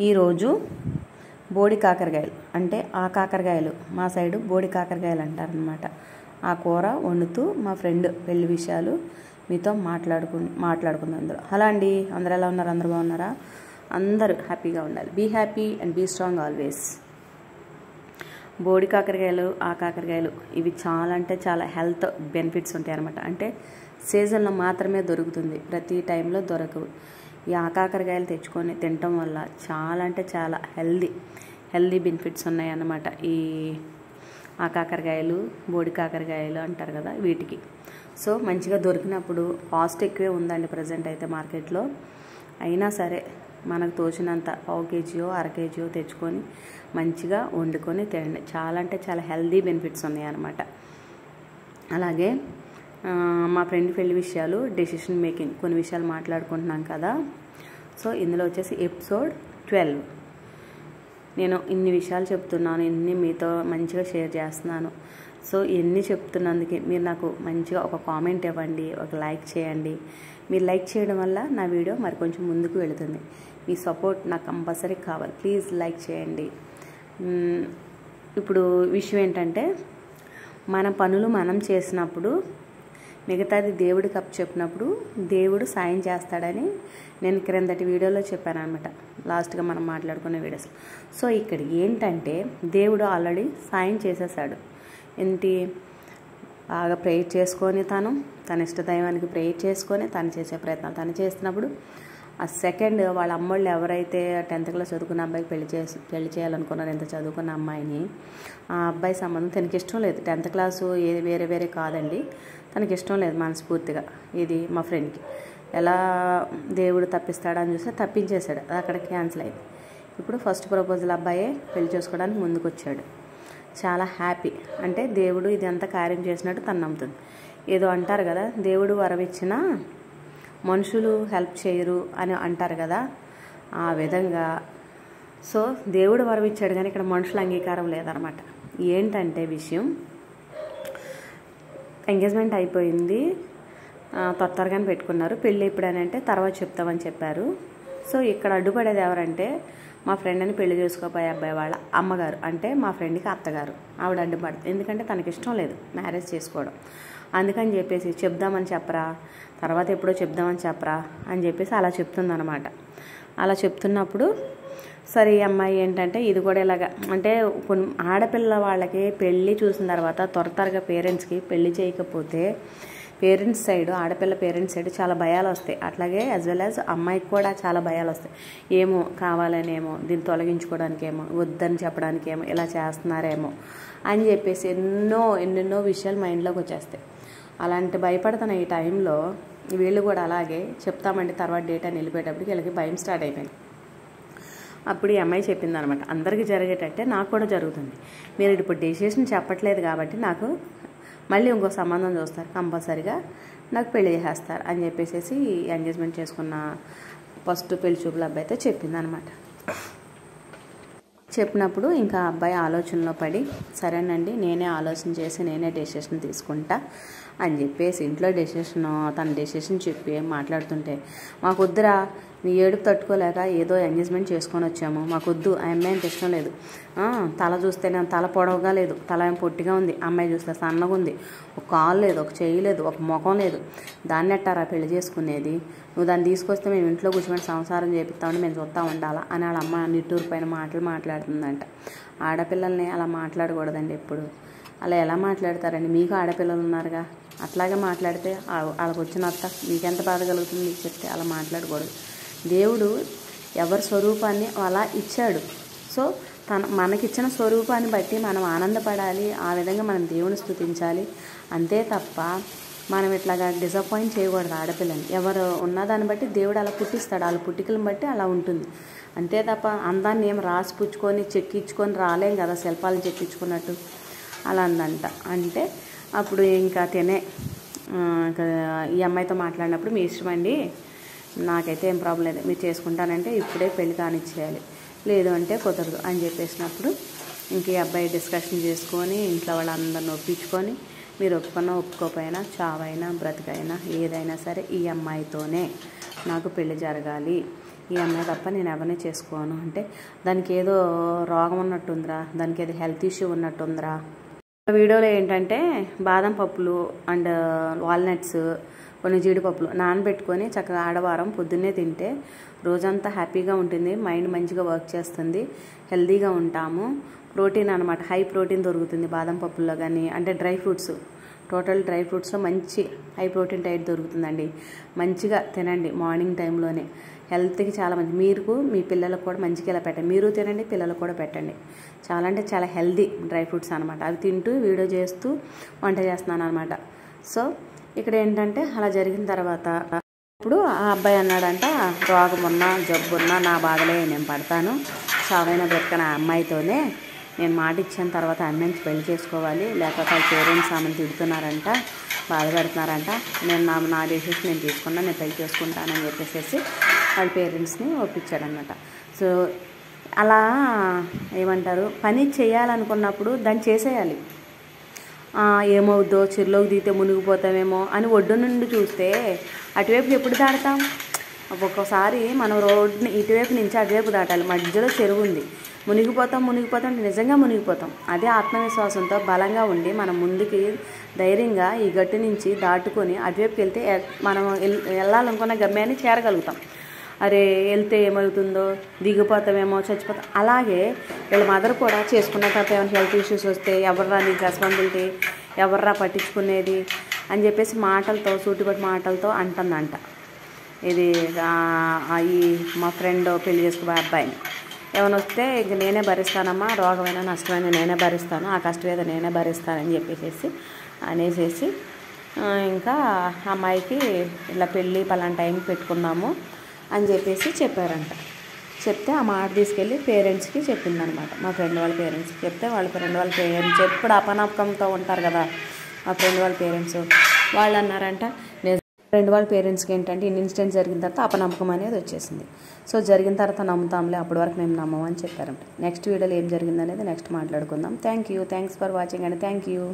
ఈరోజు బోడి కాకరకాయలు అంటే ఆ కాకరకాయలు మా సైడు బోడి కాకరకాయలు అంటారనమాట. ఆ కూర వండుతూ మా ఫ్రెండ్ పెళ్లి విషయాలు మీతో మాట్లాడుకుందాం అందులో. హలో అండి, అందరు ఎలా ఉన్నారు? అందరు బాగున్నారా? అందరూ హ్యాపీగా ఉండాలి. Be happy and be strong always. బోడి కాకరకాయలు, ఆ కాకరకాయలు ఇవి చాలా అంటే చాలా హెల్త్ బెనిఫిట్స్ ఉంటాయి అన్నమాట. అంటే సీజన్లో మాత్రమే దొరుకుతుంది, ప్రతి టైంలో దొరకవు. ఈ ఆకాకరకాయలు తెచ్చుకొని తినటం వల్ల చాలా అంటే చాలా హెల్దీ బెనిఫిట్స్ ఉన్నాయన్నమాట. ఈ ఆకాకరకాయలు, బోడి కాకరకాయలు అంటారు కదా వీటికి. సో మంచిగా దొరికినప్పుడు కాస్ట్ ఎక్కువే ఉందండి ప్రజెంట్ అయితే మార్కెట్లో. అయినా సరే మనకు తోచినంత పావు కేజీయో అర కేజీయో తెచ్చుకొని మంచిగా వండుకొని తినండి. చాలా అంటే చాలా హెల్దీ బెనిఫిట్స్ ఉన్నాయన్నమాట. అలాగే మా ఫ్రెండ్ పెళ్లి విషయాలు, డెసిషన్ మేకింగ్ కొన్ని విషయాలు మాట్లాడుకుంటున్నాం కదా. సో ఇందులో వచ్చేసి ఎపిసోడ్ 12. నేను ఇన్ని విషయాలు చెప్తున్నాను, ఇన్ని మీతో మంచిగా షేర్ చేస్తున్నాను. సో ఇన్ని చెప్తున్నందుకే మీరు నాకు మంచిగా ఒక కామెంట్ ఇవ్వండి, ఒక లైక్ చేయండి. మీరు లైక్ చేయడం వల్ల నా వీడియో మరి కొంచెం ముందుకు వెళుతుంది. మీ సపోర్ట్ నాకు కంపల్సరీ కావాలి. ప్లీజ్ లైక్ చేయండి. ఇప్పుడు విషయం ఏంటంటే, మన పనులు మనం చేసినప్పుడు మిగతాది దేవుడికి అప్పచెప్పినప్పుడు దేవుడు సాయం చేస్తాడని నేను క్రిందటి వీడియోలో చెప్పాను అనమాట, లాస్ట్గా మనం మాట్లాడుకునే వీడియోస్. సో ఇక్కడ ఏంటంటే దేవుడు ఆల్రెడీ సాయం చేసేసాడు. ఏంటి, బాగా ప్రేయర్ చేసుకొని తన ఇష్ట దైవానికి ప్రేయర్ చేసుకొని తను చేసే ప్రయత్నాలు తను చేస్తున్నప్పుడు ఆ సెకండ్ వాళ్ళ అమ్మోళ్ళు ఎవరైతే 10th క్లాస్ చదువుకున్న అబ్బాయికి పెళ్లి చేయాలనుకున్నారు, ఎంత చదువుకున్న అమ్మాయిని, ఆ అబ్బాయి సంబంధం తనకి ఇష్టం లేదు. 10th క్లాసు వేరే కాదండి, తనకి ఇష్టం లేదు మనస్ఫూర్తిగా. ఇది మా ఫ్రెండ్కి ఎలా దేవుడు తప్పిస్తాడని చూస్తే తప్పించేశాడు, అది అక్కడ క్యాన్సిల్ అయింది. ఇప్పుడు ఫస్ట్ ప్రపోజల్ అబ్బాయే పెళ్లి చేసుకోవడానికి ముందుకు వచ్చాడు. చాలా హ్యాపీ. అంటే దేవుడు ఇది అంతా కార్యం చేసినట్టు తను నమ్ముతుంది. ఏదో అంటారు కదా, దేవుడు వరమిచ్చినా మనుషులు హెల్ప్ చేయరు అని అంటారు కదా, ఆ విధంగా. సో దేవుడు వరం ఇచ్చాడు కానీ ఇక్కడ మనుషుల అంగీకారం లేదనమాట. ఏంటంటే విషయం, ఎంగేజ్మెంట్ అయిపోయింది, త్వరగానే పెట్టుకున్నారు. పెళ్ళి ఎప్పుడనంటే తర్వాత చెప్తామని చెప్పారు. సో ఇక్కడ అడ్డుపడేది ఎవరంటే మా ఫ్రెండ్ అని పెళ్లి చేసుకోపోయే అబ్బాయి వాళ్ళ అమ్మగారు, అంటే మా ఫ్రెండ్కి అత్తగారు. ఆవిడ అడ్డుపడుతుంది, ఎందుకంటే తనకి ఇష్టం లేదు మ్యారేజ్ చేసుకోవడం. అందుకని చెప్పేసి చెప్దామని చెప్పరా, తర్వాత ఎప్పుడో చెప్దామని చెప్పరా అని చెప్పేసి అలా చెప్తుందనమాట. అలా చెప్తున్నప్పుడు సరే ఈ అమ్మాయి ఏంటంటే ఇది కూడా ఇలాగా, అంటే కొన్ని ఆడపిల్ల వాళ్ళకి పెళ్ళి చూసిన తర్వాత త్వరగా పేరెంట్స్కి పెళ్ళి చేయకపోతే పేరెంట్స్ సైడ్, ఆడపిల్ల పేరెంట్స్ సైడ్ చాలా భయాలు వస్తాయి. అట్లాగే యాజ్ వెల్ యాజ్ అమ్మాయికి కూడా చాలా భయాలు వస్తాయి. ఏమో కావాలనేమో, దీన్ని తొలగించుకోవడానికేమో, వద్దని చెప్పడానికేమో, ఇలా చేస్తున్నారేమో అని చెప్పేసి ఎన్నెన్నో విషయాలు మైండ్లోకి వచ్చేస్తాయి. అలాంటి భయపడుతున్న ఈ టైంలో వీళ్ళు కూడా అలాగే చెప్తామండి తర్వాత డేట్ అని వెళ్ళిపోయేటప్పటికి వీళ్ళకి భయం స్టార్ట్ అయిపోయింది. అప్పుడు ఈ అమ్మాయి చెప్పింది అనమాట, అందరికీ జరిగేటట్టే నాకు కూడా జరుగుతుంది. మీరు ఇప్పుడు డెసిషన్ చెప్పట్లేదు కాబట్టి నాకు మళ్ళీ ఇంకో సంబంధం చూస్తారు, కంపల్సరీగా నాకు పెళ్లి చేసేస్తారు అని చెప్పేసి ఎంగేజ్మెంట్ చేసుకున్న ఫస్ట్ పెళ్లి చూపుల అబ్బాయితో చెప్పింది అనమాట. చెప్పినప్పుడు ఇంకా అబ్బాయి ఆలోచనలో పడి సరేనండి నేనే ఆలోచన చేసి నేనే డెసిషన్ తీసుకుంటా అని చెప్పేసి ఇంట్లో తన డెసిషన్ చెప్పి మాట్లాడుతుంటే, మాకొద్దురా, నీ ఏడుపు తట్టుకోలేక ఏదో ఎంగేజ్మెంట్ చేసుకొని వచ్చాము, మాకొద్దు, ఆ అమ్మాయి అంటే ఇష్టం లేదు, తల చూస్తేనే తల పొడవుగా లేదు, తల ఏం పొట్టిగా ఉంది, అమ్మాయి చూస్తే సన్నగా ఉంది, ఒక కాలు లేదు, ఒక చెయ్యి లేదు, ఒక ముఖం లేదు, దాన్ని ఎట్టారా పెళ్లి చేసుకునేది, నువ్వు దాన్ని తీసుకొస్తే మేము ఇంట్లో కూర్చొని సంసారం చేపిస్తామని మేము చూస్తూ ఉండాలా అని వాళ్ళ అమ్మ నిట్టూరు పైన మాట్లాడుతుందంట. ఆడపిల్లల్ని అలా మాట్లాడకూడదండి ఎప్పుడు. అలా ఎలా మాట్లాడతారండి? మీకు ఆడపిల్లలు ఉన్నారుగా, అట్లాగే మాట్లాడితే వాళ్ళకి వచ్చిన అత్త మీకెంత బాధ కలుగుతుంది మీకు చెప్తే. అలా మాట్లాడకూడదు. దేవుడు ఎవరి స్వరూపాన్ని అలా ఇచ్చాడు. సో మనకిచ్చిన స్వరూపాన్ని బట్టి మనం ఆనందపడాలి, ఆ విధంగా మనం దేవుని స్తుతించాలి. అంతే తప్ప మనం ఇట్లాగా డిసప్పాయింట్ చేయకూడదు ఆడపిల్లని. ఎవరు ఉన్నదాన్ని బట్టి దేవుడు అలా పుట్టిస్తాడు, వాళ్ళ పుట్టికలను బట్టి అలా ఉంటుంది. అంతే తప్ప అందాన్ని ఏం రాసి పుచ్చుకొని చెక్కించుకొని రాలేం కదా, శిల్పాలను చెక్కించుకున్నట్టు. అలా అందంట. అంటే అప్పుడు ఇంకా ఈ అమ్మాయితో మాట్లాడినప్పుడు మీ ఇష్టం అండి, నాకైతే ఏం ప్రాబ్లం లేదు, మీరు చేసుకుంటానంటే ఇప్పుడే పెళ్లి కానిచ్చేయాలి, లేదు అంటే కుదరదు అని చెప్పేసినప్పుడు ఇంక ఈ అబ్బాయి డిస్కషన్ చేసుకొని ఇంట్లో వాళ్ళందరిని ఒప్పించుకొని, మీరు ఒప్పుకోకపోయినా చావైనా బ్రతికైనా ఏదైనా సరే ఈ అమ్మాయితోనే నాకు పెళ్లి జరగాలి, ఈ అమ్మాయి తప్ప నేను ఎవరిని చేసుకోను అంటే దానికి ఏదో రోగం ఉన్నట్టుందిరా, దానికి ఏదో హెల్త్ ఇష్యూ ఉన్నట్టుందిరా. వీడియోలో ఏంటంటే బాదం పప్పులు అండ్ వాల్నట్స్ కొన్ని జీడిపప్పులు నానబెట్టుకొని చక్కగా ఆడవారం పొద్దున్నే తింటే రోజంతా హ్యాపీగా ఉంటుంది, మైండ్ మంచిగా వర్క్ చేస్తుంది, హెల్తీగా ఉంటాము. ప్రోటీన్ అనమాట, హై ప్రోటీన్ దొరుకుతుంది బాదం పప్పుల్లో కానీ. అంటే డ్రై ఫ్రూట్స్, టోటల్ డ్రై ఫ్రూట్స్లో మంచి హై ప్రోటీన్ డైట్ దొరుకుతుందండి. మంచిగా తినండి మార్నింగ్ టైంలోనే, హెల్త్కి చాలా మంచి. మీరు మీ పిల్లలకు కూడా మంచిగా ఇలా పెట్టండి, మీరు తినండి పిల్లలకు కూడా పెట్టండి. చాలా అంటే చాలా హెల్దీ డ్రై ఫ్రూట్స్ అనమాట. అవి తింటూ వీడియో చేస్తూ వంట చేస్తున్నాను అనమాట. సో ఇక్కడ ఏంటంటే అలా జరిగిన తర్వాత ఇప్పుడు ఆ అబ్బాయి అన్నాడంట, రోగం ఉన్నా జబ్బు ఉన్నా నా బాధలే నేను పడతాను, చావైనా బ్రతకన ఆ అమ్మాయితోనే, నేను మాట ఇచ్చిన తర్వాత అమ్మాయిని పెళ్లి చేసుకోవాలి, లేకపోతే వాళ్ళ పేరెంట్స్ ఆమెను తిడుతున్నారంట, బాధపడుతున్నారంట, నేను నా డెసిషన్ నేను తీసుకున్నా, నేను పెళ్లి చేసుకుంటానని చెప్పేసి వాళ్ళ పేరెంట్స్ని ఒప్పించాడనమాట. సో అలా ఏమంటారు, పని చేయాలనుకున్నప్పుడు దాన్ని చేసేయాలి. ఏమవుద్దో, చెరులోకి దిగితే మునిగిపోతామేమో అని ఒడ్డు నుండి చూస్తే అటువైపు ఎప్పుడు దాడతాం? ఒక్కొక్కసారి మనం రోడ్ని ఇటువైపు నుంచి అటువైపు దాటాలి, మధ్యలో చెరువు ఉంది, మునిగిపోతాం నిజంగా మునిగిపోతాం. అదే ఆత్మవిశ్వాసంతో బలంగా ఉండి మనం ముందుకి ధైర్యంగా ఈ గట్టు నుంచి దాటుకొని అటువైపుకి వెళ్తే మనం వెళ్ళాలనుకున్న గమ్యాన్ని చేరగలుగుతాం. అరే వెళ్తే ఏమవుతుందో, దిగిపోతామేమో, చచ్చిపోతాం. అలాగే వీళ్ళ మదర్ కూడా చేసుకున్న తర్వాత ఏమైనా హెల్త్ ఇష్యూస్ వస్తే ఎవర్రా నీకు రెస్పాన్సిబిలిటీ, ఎవర్రా పట్టించుకునేది అని చెప్పేసి మాటలతో, సూటిపట్టి మాటలతో అంటుందంట. ఇది ఈ మా ఫ్రెండ్ పెళ్లి చేసుకునే అబ్బాయిని ఏమైనా వస్తే ఇంక నేనే భరిస్తానమ్మా, రోగమైనా నష్టమైనా నేనే భరిస్తాను, ఆ కష్టం ఏదో నేనే భరిస్తానని చెప్పేసి అనేసేసి ఇంకా అమ్మాయికి ఇలా పెళ్ళి పలానా టైంకి పెట్టుకున్నాము అని చెప్పేసి చెప్పారంట. చెప్తే ఆ మాట తీసుకెళ్ళి పేరెంట్స్కి చెప్పిందనమాట. మా ఫ్రెండ్ వాళ్ళ పేరెంట్స్కి చెప్తే వాళ్ళ ఫ్రెండ్ వాళ్ళ పేరెంట్స్ ఎప్పుడు అపనమ్మకంతో ఉంటారు కదా మా ఫ్రెండ్ వాళ్ళ పేరెంట్స్, వాళ్ళు అన్నారంట, ఫ్రెండ్ వాళ్ళ పేరెంట్స్కి ఏంటంటే ఇన్ని ఇన్సిడెంట్స్ జరిగిన తర్వాత అపనమ్మకం అనేది వచ్చేసింది. సో జరిగిన తర్వాత నమ్ముతాంలే, అప్పటి వరకు మేము నమ్మమని చెప్పారంట. నెక్స్ట్ వీడియోలో ఏం జరిగిందనేది నెక్స్ట్ మాట్లాడుకుందాం. థ్యాంక్స్ ఫర్ వాచింగ్ అండి. Thank you.